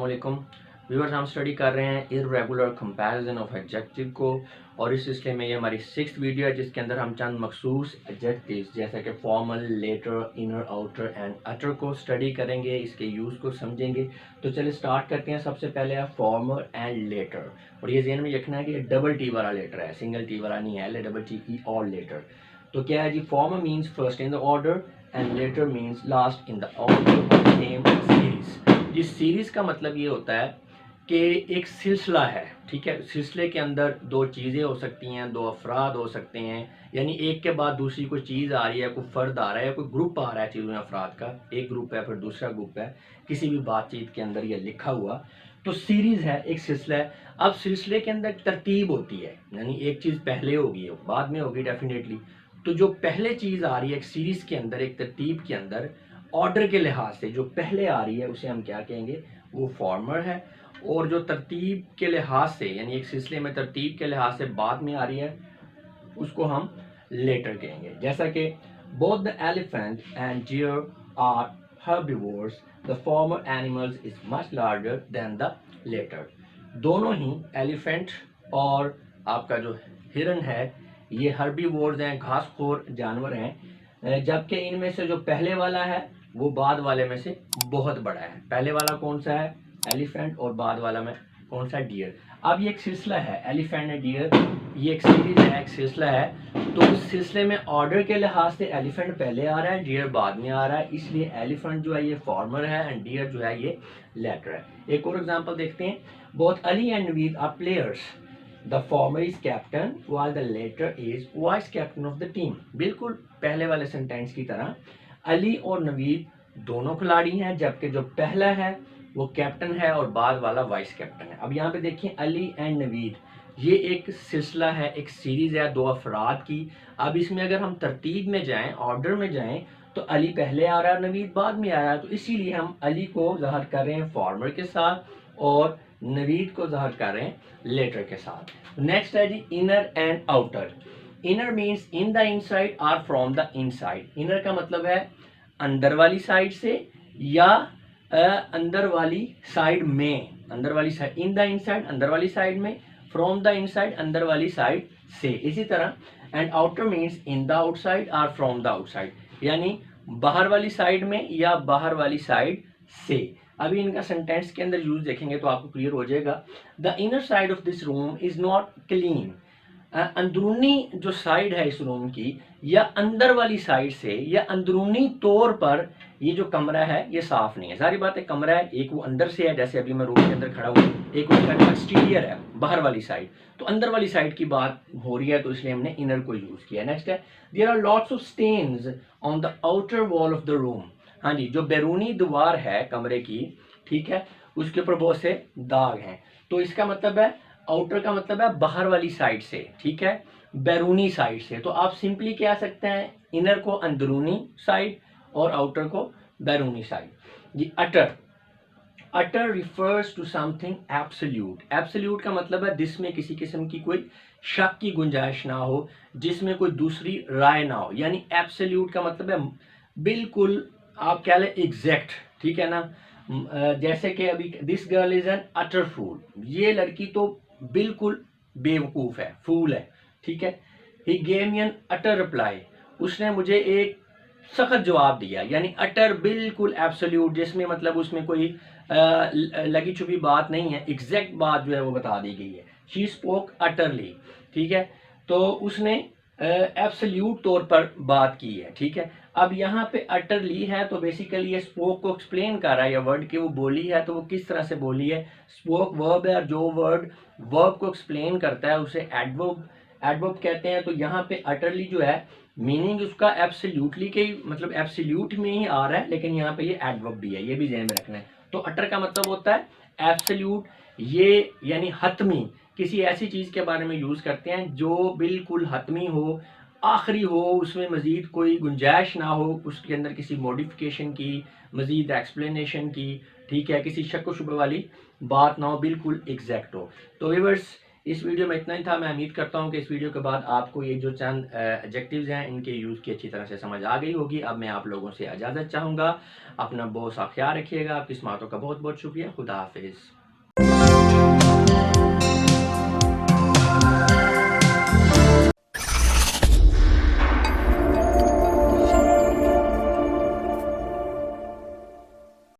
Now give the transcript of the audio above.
अस्सलामुअलैकुम व्यूअर्स, हम स्टडी कर रहे हैं इर्रेगुलर कंपैरिजन ऑफ एडजेक्टिव को और इस सिलसिले में ये हमारी 6th वीडियो है जिसके अंदर हम चंद मखसूस एडजेक्टिव्स जैसे कि former, latter, inner, outer and utter को स्टडी करेंगे, इसके यूज़ को समझेंगे। तो चलिए स्टार्ट करते हैं। सबसे पहले है फॉर्मल एंड लेटर, और ये ज़हन में रखना है कि ये डबल टी वाला लेटर है, सिंगल टी वाला नहीं है, डबल टी ई और लेटर। तो क्या है जी, former means first in the order and latter means last in the order of same series. जिस सीरीज का मतलब ये होता है कि एक सिलसिला है, ठीक है। सिलसिले के अंदर दो चीज़ें हो सकती हैं, दो अफराद हो सकते हैं, यानी एक के बाद दूसरी कोई चीज़ आ रही है, कोई फ़र्द आ रहा है, कोई ग्रुप आ रहा है चीज़ों अफराद का, एक ग्रुप है फिर दूसरा ग्रुप है, किसी भी बातचीत के अंदर ये लिखा हुआ, तो सीरीज़ है, एक सिलसिला है। अब सिलसिले के अंदर तरतीब होती है, यानी एक चीज़ पहले होगी बाद में होगी डेफिनेटली। तो जो पहले चीज़ आ रही है एक सीरीज़ के अंदर, एक तरतीब के अंदर, ऑर्डर के लिहाज से जो पहले आ रही है उसे हम क्या कहेंगे, वो फॉर्मर है। और जो तरतीब के लिहाज से, यानी एक सिलसिले में तरतीब के लिहाज से बाद में आ रही है, उसको हम लेटर कहेंगे। जैसा कि both the elephant and deer are herbivores, the former animals is much larger than the later। दोनों ही एलिफेंट और आपका जो हिरन है ये हर्बीवोर्स हैं, घासखोर जानवर हैं, जबकि इनमें से जो पहले वाला है वो बाद वाले में से बहुत बड़ा है। पहले वाला कौन सा है, एलिफेंट, और बाद वाला में कौन सा, डियर। अब ये एक सिलसिला है, एलिफेंट एंड डियर, ये एक सीरीज है, एक सिलसिला है। तो उस सिलसिले में ऑर्डर के लिहाज से एलिफेंट पहले आ रहा है, डियर बाद में आ रहा है, इसलिए एलिफेंट जो है ये फॉर्मर है एंड डियर जो है ये लेटर है। एक और एग्जांपल देखते हैं। Both Ali and Naveed are players, the former is captain while the latter is vice captain of the team. बिल्कुल पहले वाले सेंटेंस की तरह अली और नवीद दोनों खिलाड़ी हैं, जबकि जो पहला है वो कैप्टन है और बाद वाला वाइस कैप्टन है। अब यहाँ पे देखिए अली एंड नवीद, ये एक सिलसिला है, एक सीरीज है दो अफराद की। अब इसमें अगर हम तरतीब में जाएं, ऑर्डर में जाएं, तो अली पहले आ रहा है, नवीद बाद में आ रहा है, तो इसीलिए हम अली को ज़ाहिर कर रहे हैं फॉर्मर के साथ और नवीद को ज़ाहिर कर रहे हैं लेटर के साथ। नेक्स्ट है जी inner and outer. Inner means in the inside or from the inside. Inner का मतलब है अंदर वाली साइड से या अंदर वाली साइड में, अंदर वाली साइड, इन द इनसाइड अंदर वाली साइड में, फ्रॉम द इनसाइड अंदर वाली साइड से। इसी तरह and outer means in the outside are from the outside, यानी बाहर वाली साइड में या बाहर वाली साइड से। अभी इनका सेंटेंस के अंदर यूज देखेंगे तो आपको क्लियर हो जाएगा। The inner side of this room is not clean. अंदरूनी जो साइड है इस रूम की, या अंदर वाली साइड से या अंदरूनी तौर पर ये जो कमरा है ये साफ नहीं है। सारी बात है, कमरा है, एक वो अंदर से है, जैसे अभी मैं रूम के अंदर खड़ा हूँ, एक उसका एक्सटीरियर है, बाहर वाली साइड। तो अंदर वाली साइड की बात हो रही है, तो इसलिए हमने इनर को यूज किया। नेक्स्ट है there are lots of stains on the outer wall of the room. हाँ जी, जो बैरूनी दीवार है कमरे की, ठीक है, उसके ऊपर बहुत से दाग हैं। तो इसका मतलब है, आउटर का मतलब है बाहर वाली साइड से, ठीक है, बैरूनी साइड से। तो आप सिंपली कह सकते हैं इनर को अंदरूनी साइड और आउटर को बैरूनी साइड। जी utter, utter refers to something absolute. Absolute का मतलब है जिसमें किसी किस्म की कोई शक की गुंजाइश ना हो, जिसमें कोई दूसरी राय ना हो, यानी एब्सोल्यूट का मतलब है बिल्कुल, आप कह लें एग्जैक्ट, ठीक है ना। जैसे कि अभी this girl is an utter fool, ये लड़की तो बिल्कुल बेवकूफ है, फूल है, ठीक है। He gave me N utter reply, उसने मुझे एक सख्त जवाब दिया, यानी अटर बिल्कुल एब्सोल्यूट, जिसमें मतलब उसमें कोई लगी छुपी बात नहीं है, एग्जैक्ट बात जो है वो बता दी गई है। शी स्पोक अटरली, ठीक है, तो उसने एब्सोल्यूट तौर पर बात की है, ठीक है। अब यहाँ पे अटरली है तो बेसिकली ये स्पोक को एक्सप्लेन कर रहा है, या वर्ड की वो बोली है तो वो किस तरह से बोली है। स्पोक वर्ब है, और जो वर्ड वर्ब को एक्सप्लेन करता है उसे एडवर्ब एडवर्ब कहते हैं। तो यहाँ पे अटरली जो है मीनिंग उसका एब्सोल्यूटली के, मतलब एब्सोल्यूट में ही आ रहा है, लेकिन यहाँ पे ये एडवर्ब भी है, ये भी ध्यान में रखना है। तो अटर का मतलब होता है एब्सोल्यूट, ये यानी हतमी, किसी ऐसी चीज के बारे में यूज करते हैं जो बिल्कुल हतमी हो, आखिरी हो, उसमें मजीद कोई गुंजाइश ना हो, उसके अंदर किसी मॉडिफिकेशन की, मजीद एक्सप्लेनेशन की, ठीक है, किसी शक व शुबे वाली बात ना हो, बिल्कुल एग्जैक्ट हो। तो व्यूअर्स, इस वीडियो में इतना ही था। मैं उम्मीद करता हूँ कि इस वीडियो के बाद आपको ये जो चंद एडजेक्टिव्स हैं इनके यूज़ की अच्छी तरह से समझ आ गई होगी। अब मैं आप लोगों से इजाज़त चाहूँगा। अपना बहुत सा ख्याल रखिएगा। आपकी समातों का बहुत बहुत शुक्रिया। खुदा हाफिज़।